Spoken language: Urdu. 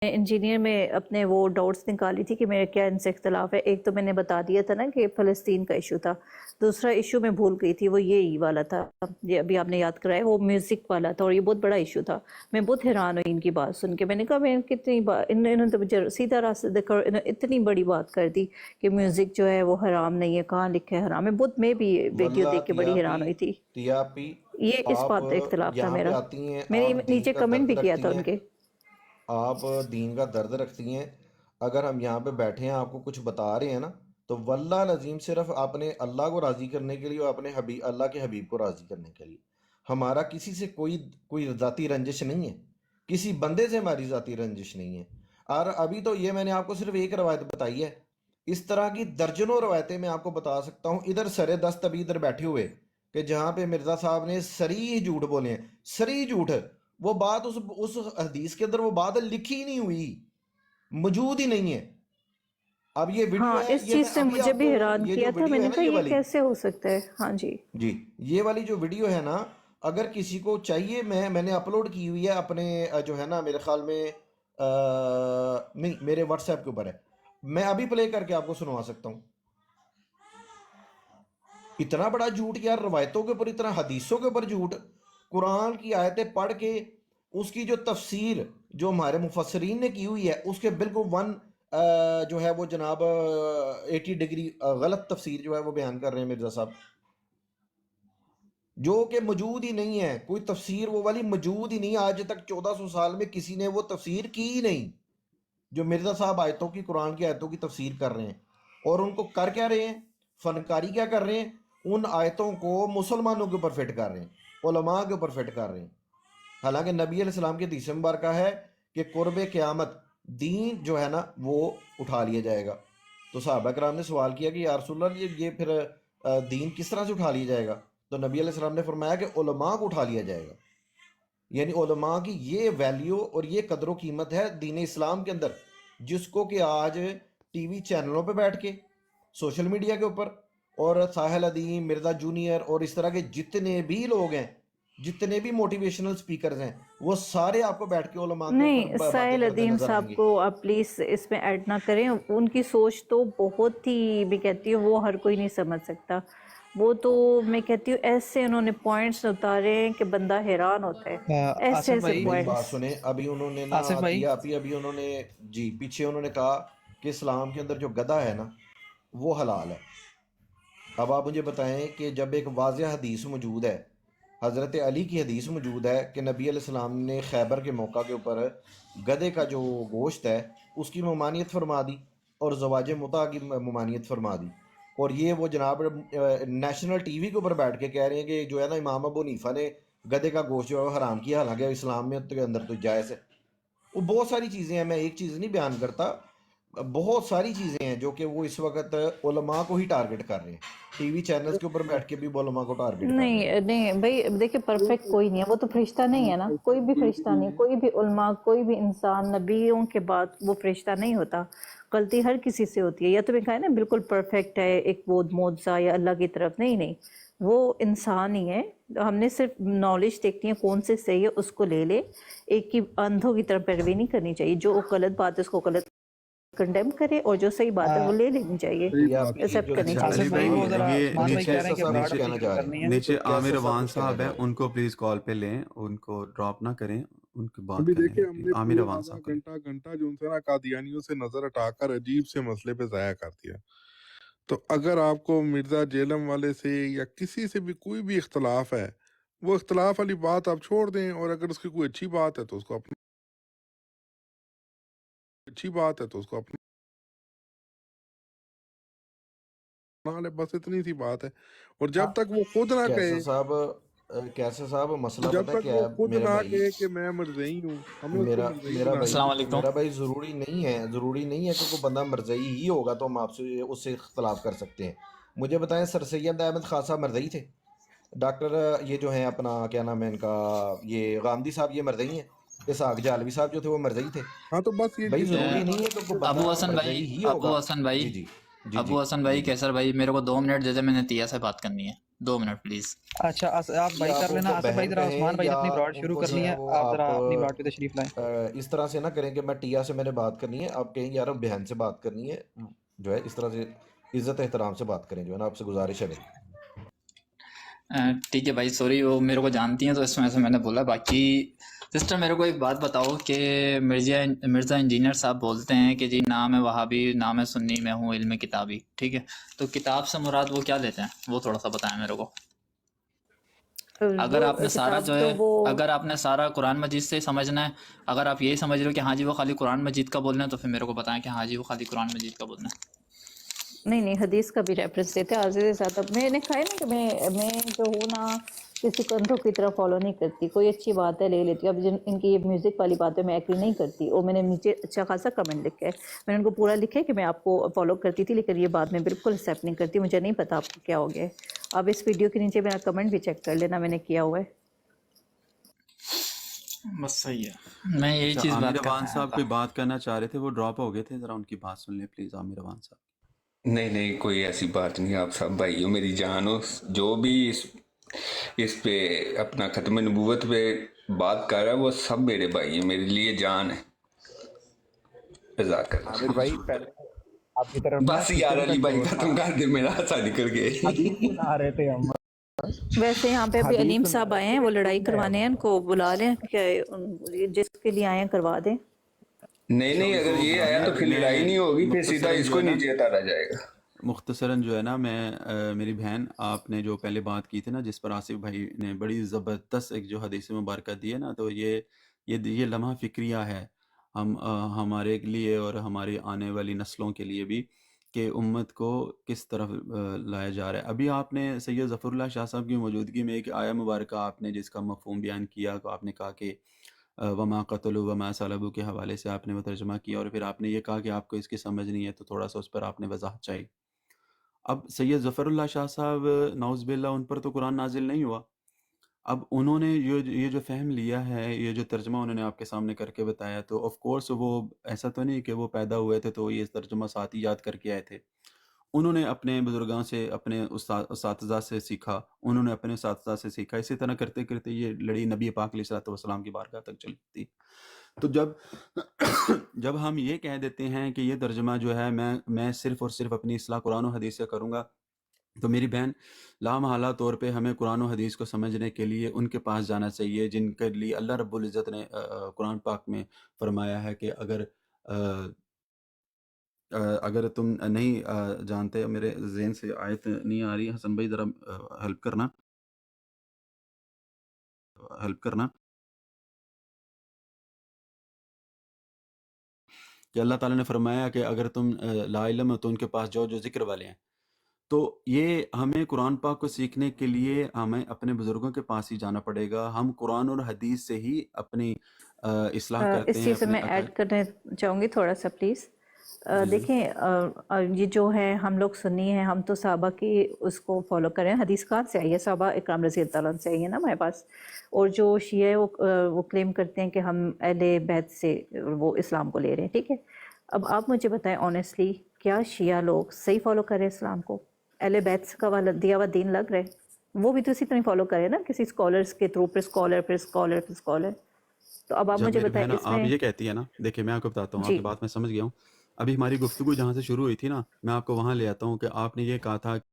انجینئر میں اپنے وہ ڈاؤٹس نکالی تھی کہ میرا کیا ان سے اختلاف ہے. ایک تو میں نے بتا دیا تھا نا کہ فلسطین کا ایشو تھا. دوسرا ایشو میں بھول گئی تھی، وہ یہی والا تھا، یہ ابھی آپ نے یاد کرایا، وہ میوزک والا تھا، اور یہ بہت بڑا ایشو تھا. میں بہت حیران ہوئی ان کی بات سن کے. میں نے کہا میں کتنی بات انہوں نے تو مجھے سیدھا راستہ دکھا، اتنی بڑی بات کر دی کہ میوزک جو ہے وہ حرام نہیں ہے. کہاں لکھا ہے حرام ہے؟ میں بھی ویڈیو واللہ دیکھ کے بڑی حیران ہوئی تھی. تیاپی یہ اس آپ بات پہ اختلاف تھا یہاں پہ میرا. آتی ہیں، میں نے آپ دین نیچے کا کمنٹ درد بھی کیا تھا رکھتی ان ہیں، کے. آپ دین کا درد رکھتی ہیں. اگر ہم یہاں پہ بیٹھے ہیں آپ کو کچھ بتا رہے ہیں نا، تو واللہ العظیم صرف اپنے اللہ کو راضی کرنے کے لیے اور اپنے حبیب اللہ کے حبیب کو راضی کرنے کے لیے. ہمارا کسی سے کوئی ذاتی رنجش نہیں ہے، کسی بندے سے ہماری ذاتی رنجش نہیں ہے. اور ابھی تو یہ میں نے آپ کو صرف ایک روایت بتائی ہے، اس طرح کی درجنوں روایتیں میں آپ کو بتا سکتا ہوں. ادھر سر دست ابھی ادھر بیٹھے ہوئے کہ جہاں پہ مرزا صاحب نے صریح جھوٹ بولے ہیں، صریح جھوٹ. وہ بات اس حدیث کے اندر وہ بات لکھی ہی نہیں ہوئی، موجود ہی نہیں ہے. اب یہ ویڈیو ہاں، ہے، اس یہ میں چیز سے ابھی مجھے آپ بھی کو حیران یہ کیا جو تھا. میں ویڈیو ہے نے نا کہا یہ یہ والی، کیسے ہو سکتا ہے. ہاں جی جی یہ والی جو ویڈیو ہے نا، اگر کسی کو چاہیے، میں نے اپلوڈ کی ہوئی ہے اپنے جو ہے نا میرے خیال میں نہیں میرے واٹس ایپ کے اوپر ہے. میں ابھی پلے کر کے آپ کو سنوا سکتا ہوں. اتنا بڑا جھوٹ یار، روایتوں کے اوپر اتنا، حدیثوں کے اوپر جھوٹ. قرآن کی آیتیں پڑھ کے اس کی جو تفسیر جو ہمارے مفسرین نے کی ہوئی ہے، اس کے بالکل جو ہے وہ جناب 80 ڈگری غلط تفسیر جو ہے وہ بیان کر رہے ہیں مرزا صاحب، جو کہ موجود ہی نہیں ہے. کوئی تفسیر وہ والی موجود ہی نہیں. آج تک 1400 سال میں کسی نے وہ تفسیر کی ہی نہیں جو مرزا صاحب آیتوں کی، قرآن کی آیتوں کی تفسیر کر رہے ہیں. اور ان کو کر کیا رہے ہیں؟ فنکاری کیا کر رہے ہیں؟ ان آیتوں کو مسلمانوں کے اوپر فٹ کر رہے ہیں، علماء کے اوپر فٹ کر رہے ہیں. حالانکہ نبی علیہ السلام کی حدیث مبارکہ ہے کہ قرب قیامت دین جو ہے نا وہ اٹھا لیا جائے گا. تو صحابہ کرام نے سوال کیا کہ یا رسول اللہ یہ پھر دین کس طرح سے اٹھا لیا جائے گا؟ تو نبی علیہ السلام نے فرمایا کہ علماء کو اٹھا لیا جائے گا. یعنی علماء کی یہ ویلیو اور یہ قدر و قیمت ہے دین اسلام کے اندر، جس کو کہ آج ٹی وی چینلوں پہ بیٹھ کے، سوشل میڈیا کے اوپر، اور ساحل ادیم، مرزا جونیئر اور اس طرح کے جتنے بھی لوگ ہیں، جتنے بھی موٹیویشنل سپیکرز ہیں، وہ سارے آپ کو بیٹھ کے علماء کے اوپر نہیں، باتیں ساحل کرتے عدیم نظر آئیں صاحب گے. کو آپ پلیز اس میں ایڈ نہ کریں. ان کی سوچ تو بہت ہی، میں کہتی ہوں وہ ہر کوئی نہیں سمجھ سکتا. وہ تو میں کہتی ہوں ایسے انہوں نے پوائنٹس اتارے ہیں کہ بندہ حیران ہوتا ہے. ایسے آصف ایسے بھائی، میری بات پوائنٹس. سنیں، ابھی انہوں نے نا آصف بھائی، ابھی انہوں نے جی پیچھے انہوں نے کہا کہ اسلام کے اندر جو گدھا ہے نا وہ حلال ہے. اب آپ مجھے بتائیں کہ جب ایک واضح حدیث موجود ہے، حضرت علی کی حدیث موجود ہے کہ نبی علیہ السلام نے خیبر کے موقع کے اوپر گدھے کا جو گوشت ہے اس کی ممانعت فرما دی اور زواج متع کی ممانعت فرما دی. اور یہ وہ جناب نیشنل ٹی وی کے اوپر بیٹھ کے کہہ رہے ہیں کہ جو ہے نا امام ابو حنیفہ نے گدھے کا گوشت جو ہے وہ حرام کیا، حالانکہ اسلام میں کے اندر تو جائز ہے. وہ بہت ساری چیزیں ہیں، میں ایک چیز نہیں بیان کرتا، بہت ساری چیزیں ہیں جو کہ وہ اس وقت علماء کو ہی ٹارگٹ کر رہے ہیں. ٹی وی چینلز کے اوپر بیٹھ کے بھی وہ علماء کو ٹارگٹ کر رہے ہیں. نہیں بھائی دیکھیں، پرفیکٹ کوئی نہیں ہے. وہ تو فرشتہ نہیں ہے نا، کوئی بھی فرشتہ نہیں. کوئی بھی علماء، کوئی بھی انسان نبیوں کے بعد وہ فرشتہ نہیں ہوتا. غلطی ہر کسی سے ہوتی ہے. یا تو میں کہا نا بالکل پرفیکٹ ہے ایک وہ معجزہ یا اللہ کی طرف، نہیں، وہ انسان ہی ہے. ہم نے صرف نالج دیکھنی ہے کون سے صحیح ہے اس کو لے لے. ایک کی اندھوں کی طرف پیروی نہیں کرنی چاہیے. جو غلط بات ہے اس کو غلط کنڈیم کرے، اور جو صحیح بات ہے وہ لے لینی چاہیے، یہ آپ کی ایکسیپٹ جو کرنی اچھا حدیث علی آصف چاہیے. بھائی، بھائی، وہ ذرا یہ مان بھائی نیچے کہہ رہے ہیں کہ صاحب براڈ کچھ کہنا فکر چاہ رہے کرنی ہیں. ہے. نیچے عامر کیسے صاحب روان کچھ کہنا صاحب ہیں، چاہ رہے ہیں. ان کو پلیز کال پہ لیں، ان کو ڈراپ نہ کریں، ان کی بات ابھی کرنے دیکھیں دیں ہم پلیز. نے عامر پورا روان آدھا صاحب کریں. گھنٹہ جو ان سے نا قادیانیوں سے نظر ہٹا کر عجیب سے مسئلے پہ ضائع کر دیا. تو اگر آپ کو مرزا جیلم والے سے یا کسی سے بھی کوئی بھی اختلاف ہے، وہ اختلاف والی بات آپ چھوڑ دیں، اور اگر اس کی کوئی اچھی بات ہے تو اس کو اپنا لے. بس اتنی سی بات ہے. اور جب تک وہ خود نہ کہے کیسے صاحب مسئلہ جب پتہ تک کیا وہ ہے خود میرا نہ بھائی، کہے کہ میں مرزئی ہوں، ہمیں اس کو میرا مرزئی میرا بنا بھائی السلام دیں. علیکم. میرا بھائی ضروری نہیں ہے کہ کوئی بندہ مرزئی ہی ہوگا تو ہم آپ سے اس سے اختلاف کر سکتے ہیں. مجھے بتائیں سر سید احمد خان صاحب مرزئی تھے؟ ڈاکٹر یہ جو ہیں اپنا کیا نام ہے ان کا، یہ غامدی صاحب یہ مرزئی ہیں؟ اسحاق جالوی صاحب جو تھے وہ مرزئی تھے؟ ہاں تو بس یہ بھائی چیزیں ضروری ہمیں نہیں ہے معلوم کہ کوئی ہونا ابو بندہ حسن بھائی، مرزئی ہی ہوگا. ابو حسن بھائی، جی جی جی جی ابو حسن جی بھائی، جی کیسر بھائی، میرے کو 2 منٹ دے دیں، میں نے تیا سے بات کرنی ہے. 2 منٹ پلیز. اچھا آپ یہ بھائی آپ کر ان لینا کو آصف بھائی، بہن ذرا کہیں عثمان بھائی نے یا اپنی براڈ ان شروع کو کر جو لی ہے ہے، وہ آپ آپ ذرا اپنی براڈ پہ تشریف لائیں. اس طرح سے نہ کریں کہ میں ٹیا سے میں نے بات کرنی ہے، آپ کہیں یار بہن سے بات کرنی ہے، جو ہے اس طرح سے عزت احترام سے بات کریں، جو ہے نا آپ سے گزارش ہے میری. ٹھیک ہے بھائی، سوری، وہ میرے کو جانتی ہیں تو اس وجہ سے میں نے بولا. باقی سسٹر میرے کو ایک بات بتاؤ کہ مرزا انجینئر صاحب بولتے ہیں کہ جی نام ہے وہابی، نام ہے سنی، میں ہوں علم کتابی. ٹھیک ہے، تو کتاب سے مراد وہ کیا لیتے ہیں، وہ تھوڑا سا بتائیں میرے کو. اگر وہ آپ نے سارا کتاب جو تو ہے، وہ اگر آپ نے سارا قرآن مجید سے سمجھنا ہے، اگر آپ یہی سمجھ رہے ہو کہ ہاں جی وہ خالی قرآن مجید کا بولنا ہے، تو پھر میرے کو بتائیں کہ ہاں جی وہ خالی قرآن مجید کا بولنا ہے. نہیں حدیث کا بھی ریفرنس دیتے ہیں. آج سے زیادہ میں نے کہا ہے نا کہ میں جو ہوں نا کسی کنٹرو کی طرح فالو نہیں کرتی، کوئی اچھی بات ہے لے لیتی ہوں. اب ان کی یہ میوزک والی باتیں میں ایگری نہیں کرتی، اور میں نے نیچے اچھا خاصا کمنٹ لکھا ہے، میں نے ان کو پورا لکھا ہے کہ میں آپ کو فالو کرتی تھی، لیکن یہ بات میں بالکل ایکسیپٹ نہیں کرتی. مجھے نہیں پتا آپ کو کیا ہو گیا ہے. آپ اس ویڈیو کے نیچے میرا کمنٹ بھی چیک کر لینا، میں نے کیا ہوا ہے. بس صحیح ہے، میں یہی اچھا چیز عامر بات کرنا عوان آیا صاحب تھا. کوئی بات کرنا چاہ رہے تھے، وہ ڈراپ ہو گئے تھے، ذرا ان کی بات سن لیں پلیز عامر عوان صاحب. نہیں کوئی ایسی بات نہیں، آپ سب بھائیوں میری جان ہو. جو بھی اس پہ اپنا ختم نبوت پہ بات کر رہا ہے وہ سب میرے بھائی ہیں، میرے لیے جان ہے. جزاک عامر اللہ. بھائی پہلے آپ کی طرف نا بس یار کچن کا علی بھائی شور تھا، ختم کر دے، میرا ہاتھ نکل گئے. حدیث سنا رہے تھے ہم، ویسے یہاں پہ ابھی حدیث علیم سنا صاحب رہے آئے ہیں، تھے، وہ لڑائی سن رہے کروانے ہیں، ان کو بلا لیں کہ جس کے لیے آئے ہیں کروا دیں. نہیں ان اگر کو یہ آیا بلائیں. تو پھر لڑائی میں نہیں ہوگی، پھر سیدھا مختصراً اس جو کو ہے نا، نیچے اتارا جائے گا. مختصراً جو ہے نا، میں میری بہن، آپ نے جو پہلے بات کی تھی نا جس پر آصف بھائی نے بڑی زبردست ایک جو حدیث مبارکہ دی ہے نا، تو یہ لمحہ فکریہ ہے ہمارے لیے اور ہماری آنے والی نسلوں کے لیے بھی، کہ امت کو کس طرف لایا جا رہا ہے. ابھی آپ نے سید ظفر اللہ شاہ صاحب کی موجودگی میں ایک آیہ مبارکہ آپ نے جس کا مفہوم بیان کیا، تو آپ نے کہا کہ وما قتلوا وما صلبوا کے حوالے سے آپ نے وہ ترجمہ کیا، اور پھر آپ نے یہ کہا کہ آپ کو اس کی سمجھ نہیں ہے، تو تھوڑا سا اس پر آپ نے وضاحت چاہیے. اب سید ظفر اللہ شاہ صاحب نعوذ باللہ ان پر تو قرآن نازل نہیں ہوا. اب انہوں نے یہ جو فہم لیا ہے، یہ جو ترجمہ انہوں نے آپ کے سامنے کر کے بتایا، تو آف کورس وہ ایسا تو نہیں کہ وہ پیدا ہوئے تھے تو یہ ترجمہ ساتھ ہی یاد کر کے آئے تھے. انہوں نے اپنے بزرگاں سے، اپنے اساتذہ سے سیکھا، انہوں نے اپنے اساتذہ سے سیکھا. اسی طرح کرتے کرتے یہ لڑی نبی پاک علیہ الصلوۃ والسلام کی بارگاہ تک چلی تھی. تو جب ہم یہ کہہ دیتے ہیں کہ یہ ترجمہ جو ہے میں صرف اور صرف اپنی اصلاح قرآن و حدیث سے کروں گا، تو میری بہن لامحالہ طور پہ ہمیں قرآن و حدیث کو سمجھنے کے لیے ان کے پاس جانا چاہیے جن کے لیے اللہ رب العزت نے قرآن پاک میں فرمایا ہے کہ اگر تم نہیں جانتے، میرے ذہن سے آیت نہیں آ رہی، حسن بھائی ذرا ہیلپ کرنا کہ اللہ تعالیٰ نے فرمایا کہ اگر تم لا علم ہو تو ان کے پاس جو ذکر والے ہیں. تو یہ ہمیں قرآن پاک کو سیکھنے کے لیے ہمیں اپنے بزرگوں کے پاس ہی جانا پڑے گا. ہم قرآن اور حدیث سے ہی اپنی اصلاح کرتے اس ہیں، چیز سے اپنے میں ایڈ کرنے چاہوں گی تھوڑا سا پلیز. جی جی دیکھیں یہ جو ہے ہم لوگ سنی ہیں، ہم تو صحابہ کی اس کو فالو کریں. حدیث کہاں سے آئی ہے؟ صحابہ اکرام رضی اللہ عنہ سے آئی ہے نا ہمارے پاس. اور جو شیعہ ہے وہ کلیم کرتے ہیں کہ ہم اہل بیت سے وہ اسلام کو لے رہے ہیں. ٹھیک ہے، اب آپ مجھے بتائیں آنیسٹلی، کیا شیعہ لوگ صحیح فالو کر رہے ہیں اسلام کو؟ اہل بیت کا دیا ہوا دین لگ رہا ہے؟ وہ بھی تو اسی طرح فالو کرے نا، کسی اسکالرس کے تھرو، پھر اسکالر. تو اب آپ جب مجھے میری بتائیں بہن اس آپ میں. یہ کہتی ہے نا، دیکھیں میں آپ کو بتاتا ہوں، آپ جی کی بات میں سمجھ گیا ہوں. ابھی ہماری گفتگو جہاں سے شروع ہوئی تھی نا، میں آپ کو وہاں لے آتا ہوں کہ آپ نے یہ کہا تھا